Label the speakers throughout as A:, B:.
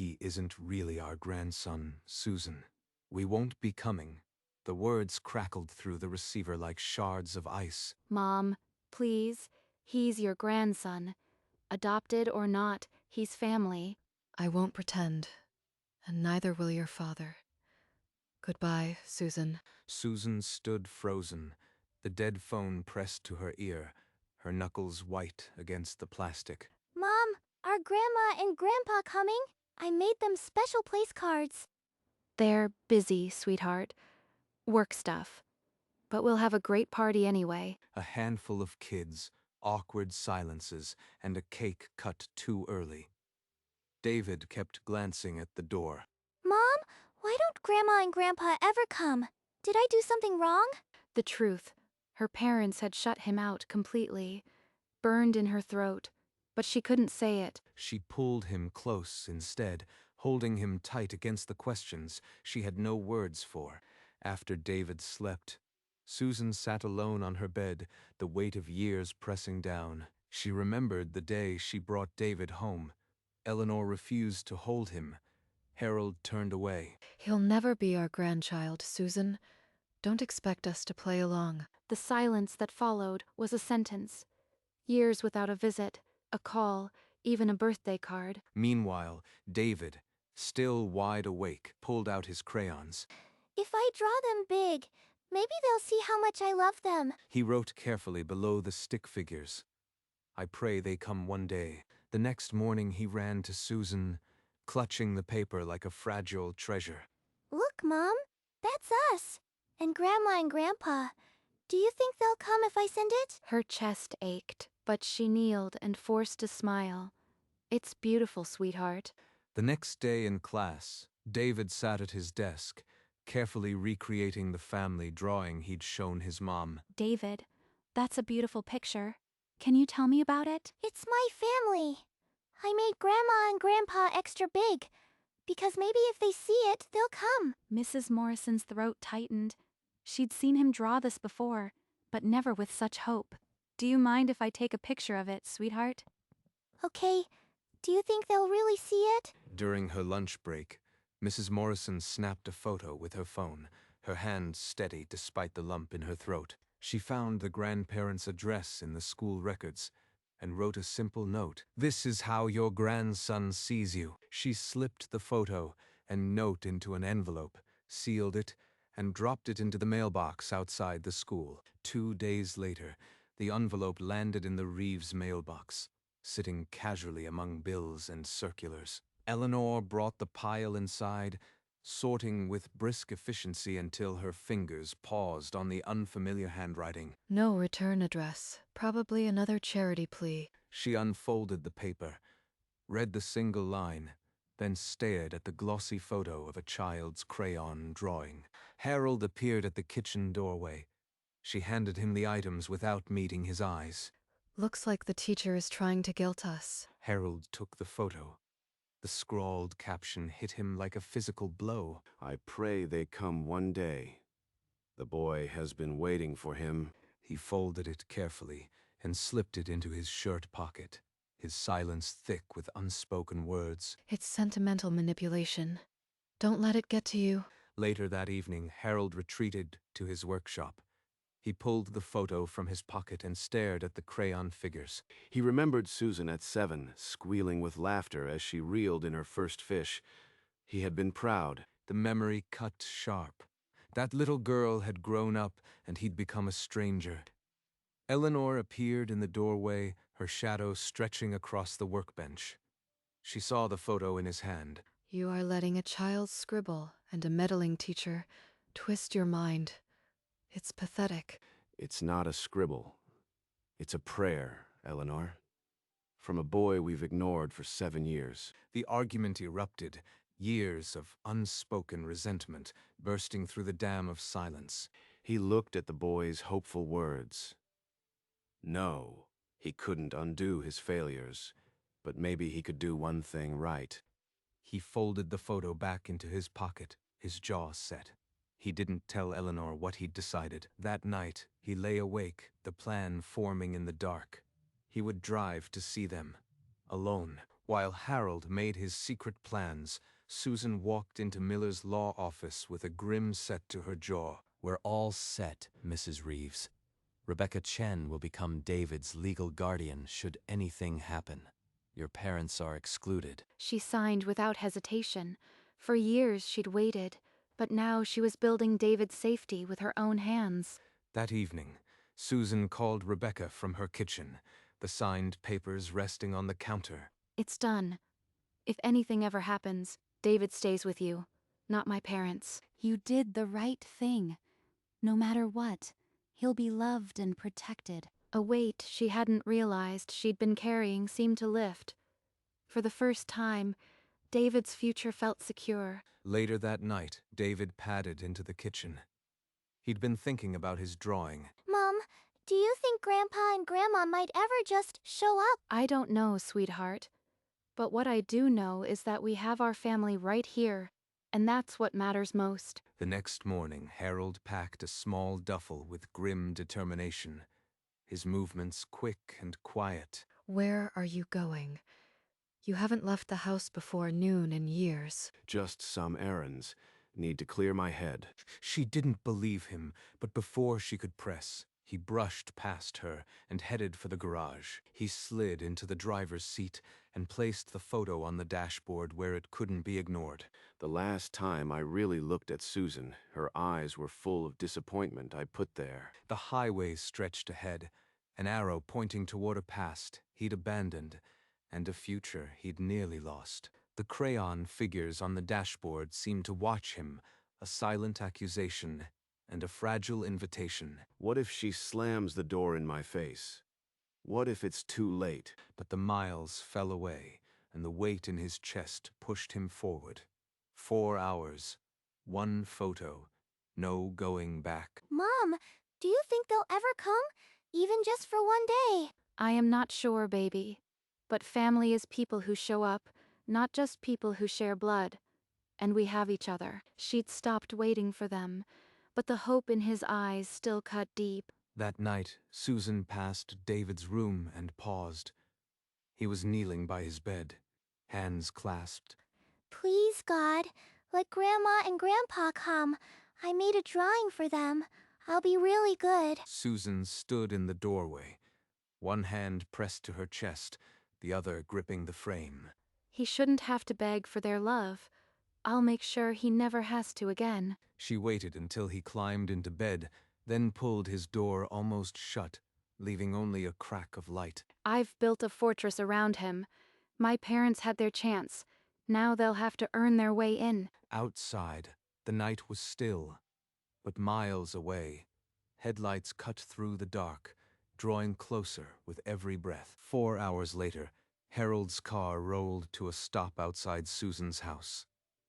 A: He isn't really our grandson, Susan. We won't be coming. The words crackled through the receiver like shards of ice.
B: Mom, please, he's your grandson. Adopted or not, he's family.
C: I won't pretend, and neither will your father. Goodbye, Susan.
A: Susan stood frozen, the dead phone pressed to her ear, her knuckles white against the plastic.
D: Mom, are Grandma and Grandpa coming? I made them special place cards.
B: They're busy, sweetheart. Work stuff. But we'll have a great party anyway.
A: A handful of kids, awkward silences, and a cake cut too early. David kept glancing at the door.
D: Mom, why don't Grandma and Grandpa ever come? Did I do something wrong?
B: The truth. Her parents had shut him out completely, burned in her throat, but she couldn't say it.
A: She pulled him close instead, holding him tight against the questions she had no words for. After David slept, Susan sat alone on her bed, the weight of years pressing down. She remembered the day she brought David home. Eleanor refused to hold him. Harold turned away.
C: He'll never be our grandchild, Susan. Don't expect us to play along.
B: The silence that followed was a sentence. Years without a visit, a call, even a birthday card.
A: Meanwhile, David, still wide awake, pulled out his crayons.
D: If I draw them big, maybe they'll see how much I love them.
A: He wrote carefully below the stick figures. I pray they come one day. The next morning he ran to Susan, clutching the paper like a fragile treasure.
D: Look, Mom, that's us. And Grandma and Grandpa. Do you think they'll come if I send it?
B: Her chest ached, but she kneeled and forced a smile. It's beautiful, sweetheart.
A: The next day in class, David sat at his desk, carefully recreating the family drawing he'd shown his mom.
B: David, that's a beautiful picture. Can you tell me about it?
D: It's my family. I made Grandma and Grandpa extra big, because maybe if they see it, they'll come.
B: Mrs. Morrison's throat tightened. She'd seen him draw this before, but never with such hope. Do you mind if I take a picture of it, sweetheart?
D: Okay, do you think they'll really see it?
A: During her lunch break, Mrs. Morrison snapped a photo with her phone, her hand steady despite the lump in her throat. She found the grandparents' address in the school records and wrote a simple note. "This is how your grandson sees you." She slipped the photo and note into an envelope, sealed it, and dropped it into the mailbox outside the school. 2 days later, the envelope landed in the Reeves mailbox, sitting casually among bills and circulars. Eleanor brought the pile inside, sorting with brisk efficiency until her fingers paused on the unfamiliar handwriting.
C: No return address. Probably another charity plea.
A: She unfolded the paper, read the single line, then stared at the glossy photo of a child's crayon drawing. Harold appeared at the kitchen doorway. She handed him the items without meeting his eyes.
C: Looks like the teacher is trying to guilt us.
A: Harold took the photo. The scrawled caption hit him like a physical blow.
E: I pray they come one day. The boy has been waiting for him.
A: He folded it carefully and slipped it into his shirt pocket, his silence thick with unspoken words.
C: It's sentimental manipulation. Don't let it get to you.
A: Later that evening, Harold retreated to his workshop. He pulled the photo from his pocket and stared at the crayon figures.
E: He remembered Susan at 7, squealing with laughter as she reeled in her first fish. He had been proud.
A: The memory cut sharp. That little girl had grown up, and he'd become a stranger. Eleanor appeared in the doorway, her shadow stretching across the workbench. She saw the photo in his hand.
C: You are letting a child's scribble and a meddling teacher twist your mind. It's pathetic.
E: It's not a scribble. It's a prayer, Eleanor. From a boy we've ignored for 7 years.
A: The argument erupted, years of unspoken resentment bursting through the dam of silence.
E: He looked at the boy's hopeful words. No, he couldn't undo his failures, but maybe he could do one thing right.
A: He folded the photo back into his pocket, his jaw set. He didn't tell Eleanor what he'd decided. That night, he lay awake, the plan forming in the dark. He would drive to see them, alone. While Harold made his secret plans, Susan walked into Miller's law office with a grim set to her jaw.
F: We're all set, Mrs. Reeves. Rebecca Chen will become David's legal guardian should anything happen. Your parents are excluded.
B: She signed without hesitation. For years she'd waited, but now she was building David's safety with her own hands.
A: That evening, Susan called Rebecca from her kitchen, the signed papers resting on the counter.
B: It's done. If anything ever happens, David stays with you, not my parents. You did the right thing. No matter what, he'll be loved and protected. A weight she hadn't realized she'd been carrying seemed to lift. For the first time, David's future felt secure.
A: Later that night, David padded into the kitchen. He'd been thinking about his drawing.
D: Mom, do you think Grandpa and Grandma might ever just show up?
B: I don't know, sweetheart. But what I do know is that we have our family right here, and that's what matters most.
A: The next morning, Harold packed a small duffel with grim determination, his movements quick and quiet.
C: Where are you going? You haven't left the house before noon in years.
E: Just some errands. Need to clear my head.
A: She didn't believe him, but before she could press, he brushed past her and headed for the garage. He slid into the driver's seat and placed the photo on the dashboard where it couldn't be ignored.
E: The last time I really looked at Susan, her eyes were full of disappointment I put there.
A: The highway stretched ahead, an arrow pointing toward a past he'd abandoned and a future he'd nearly lost. The crayon figures on the dashboard seemed to watch him, a silent accusation and a fragile invitation.
E: What if she slams the door in my face? What if it's too late?
A: But the miles fell away, and the weight in his chest pushed him forward. 4 hours, one photo, no going back.
D: Mom, do you think they'll ever come? Even just for one day?
B: I am not sure, baby. But family is people who show up, not just people who share blood. And we have each other. She'd stopped waiting for them, but the hope in his eyes still cut deep.
A: That night, Susan passed David's room and paused. He was kneeling by his bed, hands clasped.
D: Please, God, let Grandma and Grandpa come. I made a drawing for them. I'll be really good.
A: Susan stood in the doorway, one hand pressed to her chest, the other gripping the frame.
B: He shouldn't have to beg for their love. I'll make sure he never has to again.
A: She waited until he climbed into bed, then pulled his door almost shut, leaving only a crack of light.
B: I've built a fortress around him. My parents had their chance. Now they'll have to earn their way in.
A: Outside, the night was still, but miles away, headlights cut through the dark, drawing closer with every breath. 4 hours later, Harold's car rolled to a stop outside Susan's house,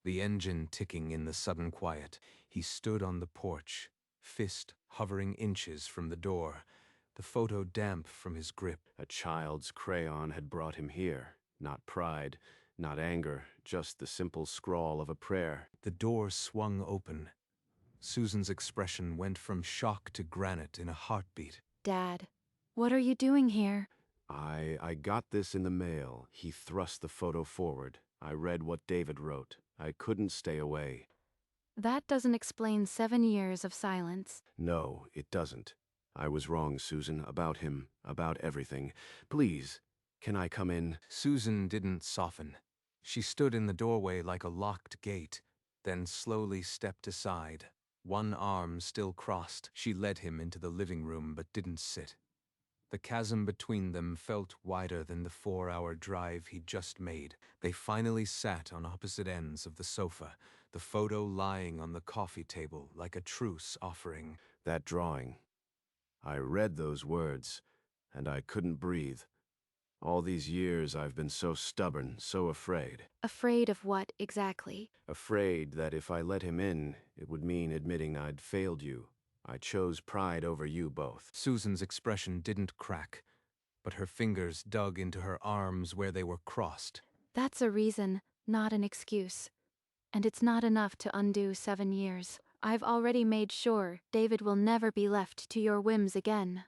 A: the engine ticking in the sudden quiet. He stood on the porch, fist hovering inches from the door, the photo damp from his grip.
E: A child's crayon had brought him here. Not pride, not anger, just the simple scrawl of a prayer.
A: The door swung open. Susan's expression went from shock to granite in a heartbeat.
B: Dad, what are you doing here?
E: I got this in the mail. He thrust the photo forward. I read what David wrote. I couldn't stay away.
B: That doesn't explain 7 years of silence.
E: No, it doesn't. I was wrong, Susan, about him, about everything. Please, can I come in?
A: Susan didn't soften. She stood in the doorway like a locked gate, then slowly stepped aside. One arm still crossed. She led him into the living room but didn't sit. The chasm between them felt wider than the 4-hour drive he'd just made. They finally sat on opposite ends of the sofa, the photo lying on the coffee table like a truce offering.
E: That drawing. I read those words, and I couldn't breathe. All these years I've been so stubborn, so afraid.
B: Afraid of what exactly?
E: Afraid that if I let him in, it would mean admitting I'd failed you. I chose pride over you both.
A: Susan's expression didn't crack, but her fingers dug into her arms where they were crossed.
B: That's a reason, not an excuse. And it's not enough to undo 7 years. I've already made sure David will never be left to your whims again.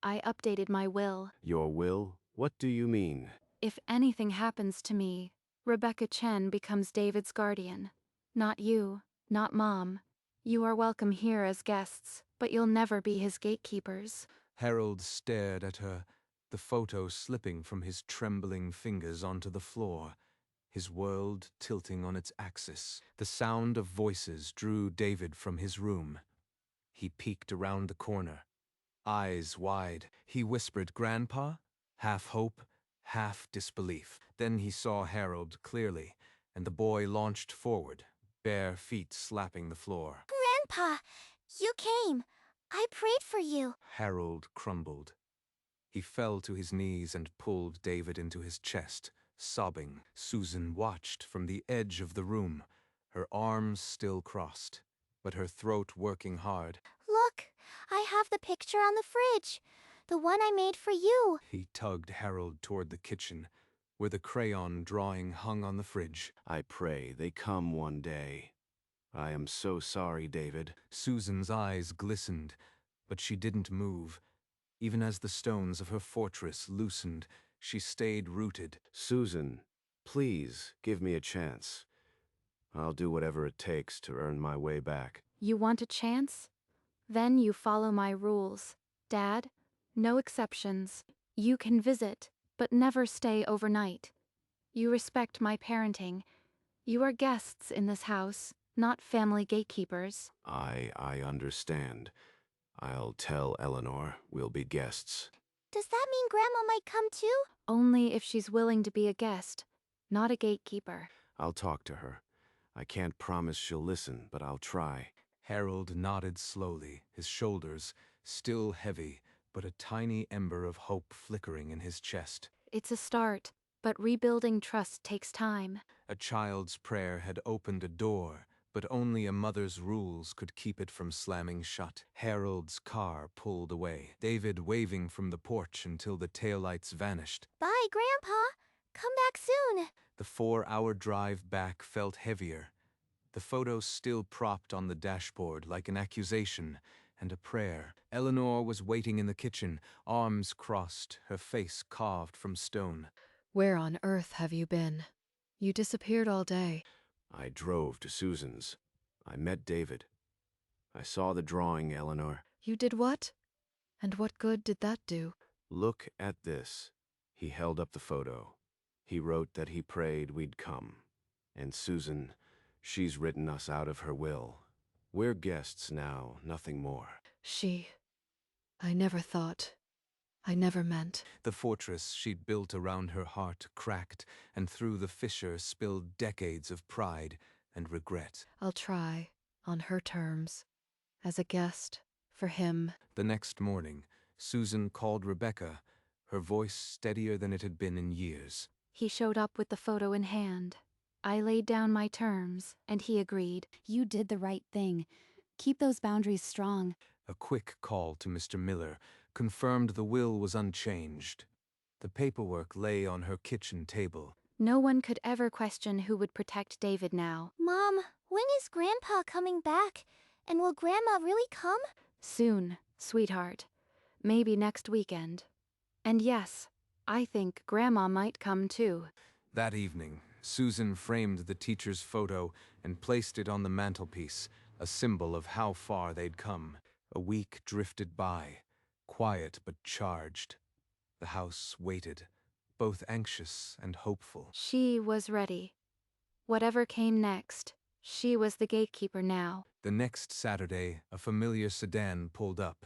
B: I updated my will.
E: Your will? What do you mean?
B: If anything happens to me, Rebecca Chen becomes David's guardian. Not you, not Mom. You are welcome here as guests, but you'll never be his gatekeepers.
A: Harold stared at her, the photo slipping from his trembling fingers onto the floor, his world tilting on its axis. The sound of voices drew David from his room. He peeked around the corner, eyes wide. He whispered, "Grandpa?" Half hope, half disbelief. Then he saw Harold clearly, and the boy launched forward, bare feet slapping the floor.
D: Grandpa, you came. I prayed for you.
A: Harold crumbled. He fell to his knees and pulled David into his chest, sobbing. Susan watched from the edge of the room, her arms still crossed, but her throat working hard.
D: Look, I have the picture on the fridge. The one I made for you.
A: He tugged Harold toward the kitchen, where the crayon drawing hung on the fridge.
E: I pray they come one day. I am so sorry, David.
A: Susan's eyes glistened, but she didn't move. Even as the stones of her fortress loosened, she stayed rooted.
E: Susan, please give me a chance. I'll do whatever it takes to earn my way back.
B: You want a chance? Then you follow my rules. Dad, no exceptions. You can visit, but never stay overnight. You respect my parenting. You are guests in this house, not family gatekeepers.
E: I understand. I'll tell Eleanor we'll be guests.
D: Does that mean Grandma might come too?
B: Only if she's willing to be a guest, not a gatekeeper.
E: I'll talk to her. I can't promise she'll listen, but I'll try.
A: Harold nodded slowly, his shoulders still heavy, but a tiny ember of hope flickering in his chest.
B: It's a start, but rebuilding trust takes time.
A: A child's prayer had opened a door, but only a mother's rules could keep it from slamming shut. Harold's car pulled away, David waving from the porch until the taillights vanished.
D: Bye, Grandpa. Come back soon.
A: The 4-hour drive back felt heavier, the photo still propped on the dashboard like an accusation and a prayer. Eleanor was waiting in the kitchen, arms crossed, her face carved from stone.
C: Where on earth have you been? You disappeared all day.
E: I drove to Susan's. I met David. I saw the drawing, Eleanor.
C: You did what? And what good did that do?
E: Look at this. He held up the photo. He wrote that he prayed we'd come. And Susan, she's written us out of her will. We're guests now, nothing more.
C: I never thought. I never meant.
A: The fortress she'd built around her heart cracked, and through the fissure spilled decades of pride and regret.
C: I'll try, on her terms. As a guest, for him.
A: The next morning, Susan called Rebecca, her voice steadier than it had been in years.
B: He showed up with the photo in hand. I laid down my terms, and he agreed.
G: You did the right thing. Keep those boundaries strong.
A: A quick call to Mr. Miller confirmed the will was unchanged. The paperwork lay on her kitchen table.
B: No one could ever question who would protect David now.
D: Mom, when is Grandpa coming back? And will Grandma really come?
B: Soon, sweetheart. Maybe next weekend. And yes, I think Grandma might come too.
A: That evening, Susan framed the teacher's photo and placed it on the mantelpiece, a symbol of how far they'd come. A week drifted by, quiet but charged. The house waited, both anxious and hopeful.
B: She was ready. Whatever came next, she was the gatekeeper now.
A: The next Saturday, a familiar sedan pulled up.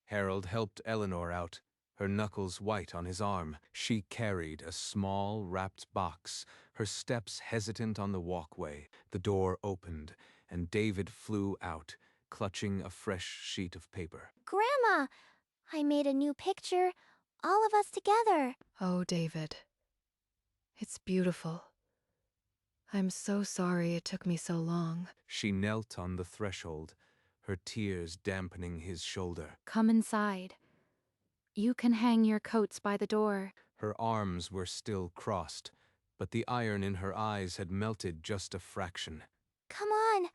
A: Harold helped Eleanor out, her knuckles white on his arm. She carried a small, wrapped box, her steps hesitant on the walkway. The door opened, and David flew out, clutching a fresh sheet of paper.
D: Grandma, I made a new picture. All of us together.
C: Oh, David. It's beautiful. I'm so sorry it took me so long.
A: She knelt on the threshold, her tears dampening his shoulder.
B: Come inside. You can hang your coats by the door.
A: Her arms were still crossed, but the iron in her eyes had melted just a fraction.
D: Come on.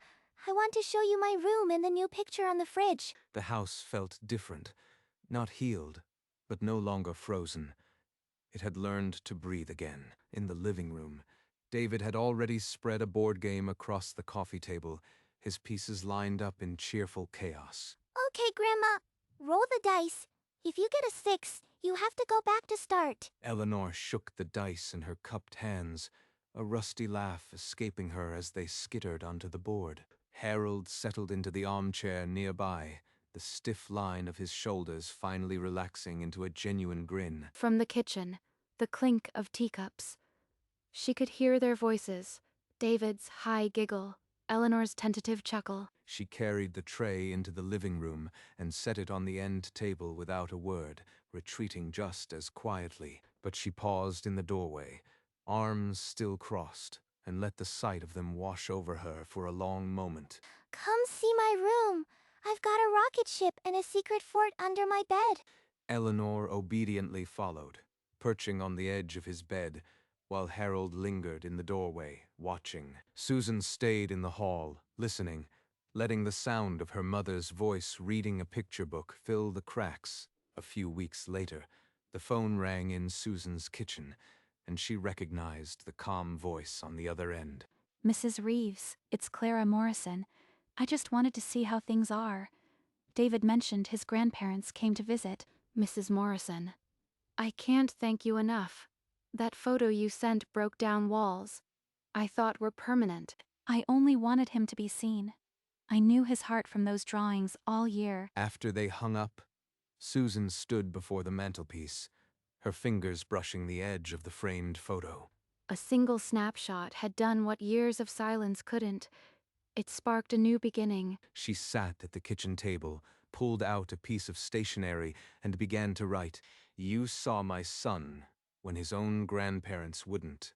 D: I want to show you my room and the new picture on the fridge.
A: The house felt different, not healed, but no longer frozen. It had learned to breathe again. In the living room, David had already spread a board game across the coffee table, his pieces lined up in cheerful chaos.
D: Okay, Grandma. Roll the dice. If you get a 6, you have to go back to start.
A: Eleanor shook the dice in her cupped hands, a rusty laugh escaping her as they skittered onto the board. Harold settled into the armchair nearby, the stiff line of his shoulders finally relaxing into a genuine grin.
B: From the kitchen, the clink of teacups. She could hear their voices, David's high giggle, Eleanor's tentative chuckle.
A: She carried the tray into the living room and set it on the end table without a word, retreating just as quietly. But she paused in the doorway, arms still crossed, and let the sight of them wash over her for a long moment.
D: Come see my room. I've got a rocket ship and a secret fort under my bed.
A: Eleanor obediently followed, perching on the edge of his bed, while Harold lingered in the doorway, watching. Susan stayed in the hall, listening, letting the sound of her mother's voice reading a picture book fill the cracks. A few weeks later, the phone rang in Susan's kitchen, and she recognized the calm voice on the other end.
G: Mrs. Reeves, it's Clara Morrison. I just wanted to see how things are. David mentioned his grandparents came to visit.
B: Mrs. Morrison, I can't thank you enough. That photo you sent broke down walls I thought were permanent.
G: I only wanted him to be seen. I knew his heart from those drawings all year.
A: After they hung up, Susan stood before the mantelpiece, her fingers brushing the edge of the framed photo.
B: A single snapshot had done what years of silence couldn't. It sparked a new beginning.
A: She sat at the kitchen table, pulled out a piece of stationery, and began to write, "You saw my son when his own grandparents wouldn't.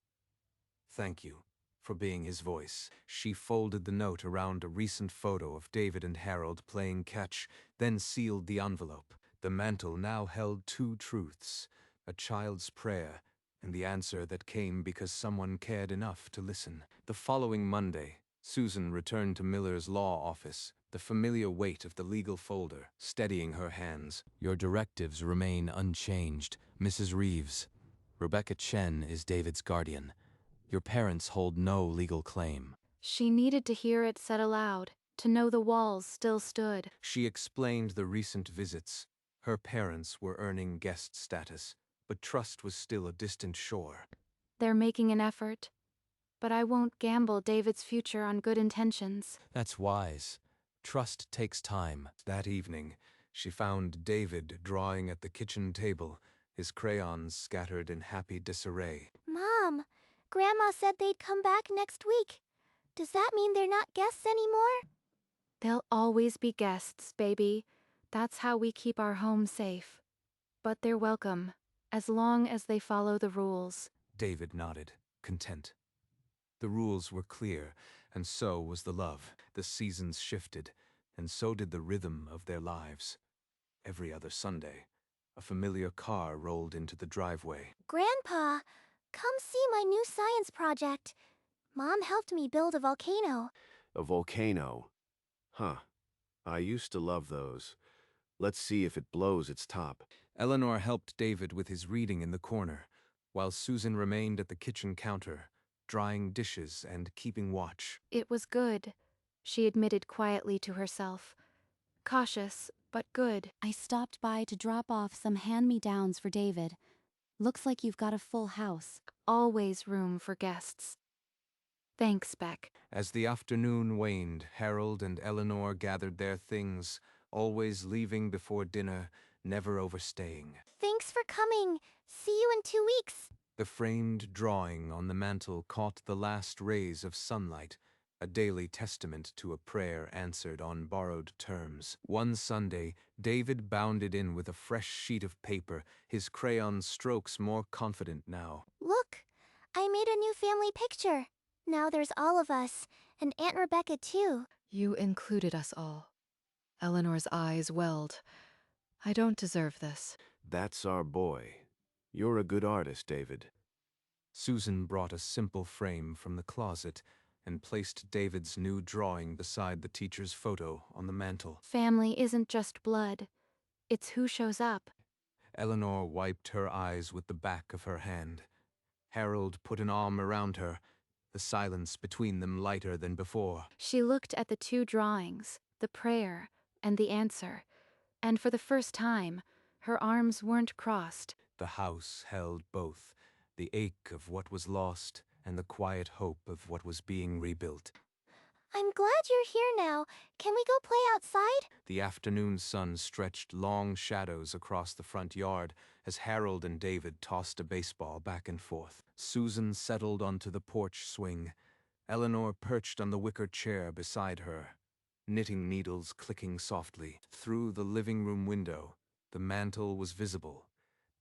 A: Thank you for being his voice." She folded the note around a recent photo of David and Harold playing catch, then sealed the envelope. The mantle now held two truths, a child's prayer and the answer that came because someone cared enough to listen. The following Monday, Susan returned to Miller's law office, the familiar weight of the legal folder steadying her hands.
F: Your directives remain unchanged, Mrs. Reeves. Rebecca Chen is David's guardian. Your parents hold no legal claim.
B: She needed to hear it said aloud, to know the walls still stood.
A: She explained the recent visits. Her parents were earning guest status, but trust was still a distant shore.
B: They're making an effort, but I won't gamble David's future on good intentions.
F: That's wise. Trust takes time.
A: That evening, she found David drawing at the kitchen table, his crayons scattered in happy disarray.
D: Mom, Grandma said they'd come back next week. Does that mean they're not guests anymore?
B: They'll always be guests, baby. That's how we keep our home safe. But they're welcome, as long as they follow the rules.
A: David nodded, content. The rules were clear, and so was the love. The seasons shifted, and so did the rhythm of their lives. Every other Sunday, a familiar car rolled into the driveway.
D: Grandpa, come see my new science project. Mom helped me build a volcano.
E: A volcano? Huh. I used to love those. Let's see if it blows its top.
A: Eleanor helped David with his reading in the corner, while Susan remained at the kitchen counter, drying dishes and keeping watch.
B: It was good, she admitted quietly to herself. Cautious, but good.
G: I stopped by to drop off some hand-me-downs for David. Looks like you've got a full house.
B: Always room for guests. Thanks, Beck.
A: As the afternoon waned, Harold and Eleanor gathered their things, always leaving before dinner, never overstaying.
D: Thanks for coming. See you in 2 weeks.
A: The framed drawing on the mantel caught the last rays of sunlight, a daily testament to a prayer answered on borrowed terms. One Sunday, David bounded in with a fresh sheet of paper, his crayon strokes more confident now.
D: Look, I made a new family picture. Now there's all of us, and Aunt Rebecca too.
C: You included us all. Eleanor's eyes welled. I don't deserve this.
E: That's our boy. You're a good artist, David.
A: Susan brought a simple frame from the closet and placed David's new drawing beside the teacher's photo on the mantel.
B: Family isn't just blood. It's who shows up.
A: Eleanor wiped her eyes with the back of her hand. Harold put an arm around her, the silence between them lighter than before.
B: She looked at the two drawings, the prayer and the answer, and for the first time, her arms weren't crossed.
A: The house held both, the ache of what was lost and the quiet hope of what was being rebuilt.
D: I'm glad you're here now. Can we go play outside?
A: The afternoon sun stretched long shadows across the front yard as Harold and David tossed a baseball back and forth. Susan settled onto the porch swing. Eleanor perched on the wicker chair beside her, knitting needles clicking softly. Through the living room window, the mantel was visible,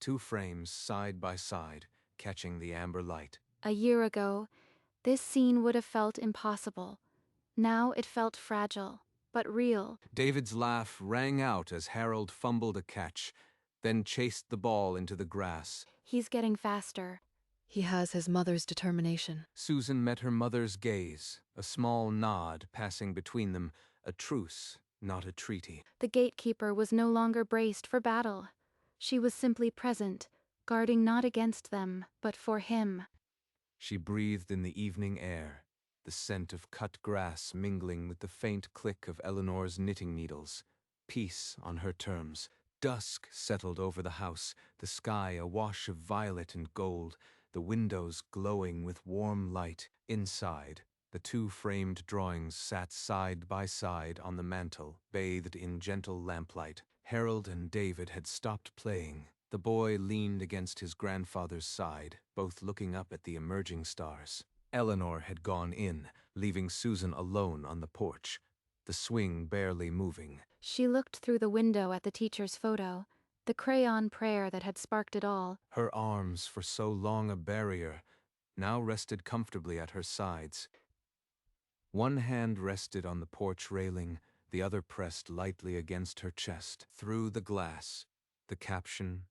A: two frames side by side, catching the amber light.
B: A year ago, this scene would have felt impossible. Now it felt fragile, but real.
A: David's laugh rang out as Harold fumbled a catch, then chased the ball into the grass.
B: He's getting faster.
C: He has his mother's determination.
A: Susan met her mother's gaze, a small nod passing between them, a truce, not a treaty.
B: The gatekeeper was no longer braced for battle. She was simply present, guarding not against them, but for him.
A: She breathed in the evening air, the scent of cut grass mingling with the faint click of Eleanor's knitting needles. Peace on her terms. Dusk settled over the house, the sky a wash of violet and gold, the windows glowing with warm light. Inside, the two framed drawings sat side by side on the mantel, bathed in gentle lamplight. Harold and David had stopped playing. The boy leaned against his grandfather's side, both looking up at the emerging stars. Eleanor had gone in, leaving Susan alone on the porch, the swing barely moving.
B: She looked through the window at the teacher's photo, the crayon prayer that had sparked it all.
A: Her arms, for so long a barrier, now rested comfortably at her sides. One hand rested on the porch railing, the other pressed lightly against her chest. Through the glass, the caption,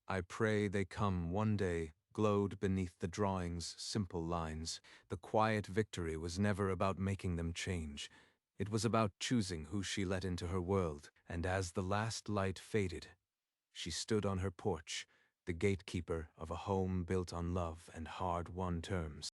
A: "I pray they come one day," glowed beneath the drawing's simple lines. The quiet victory was never about making them change. It was about choosing who she let into her world. And as the last light faded, she stood on her porch, the gatekeeper of a home built on love and hard-won terms.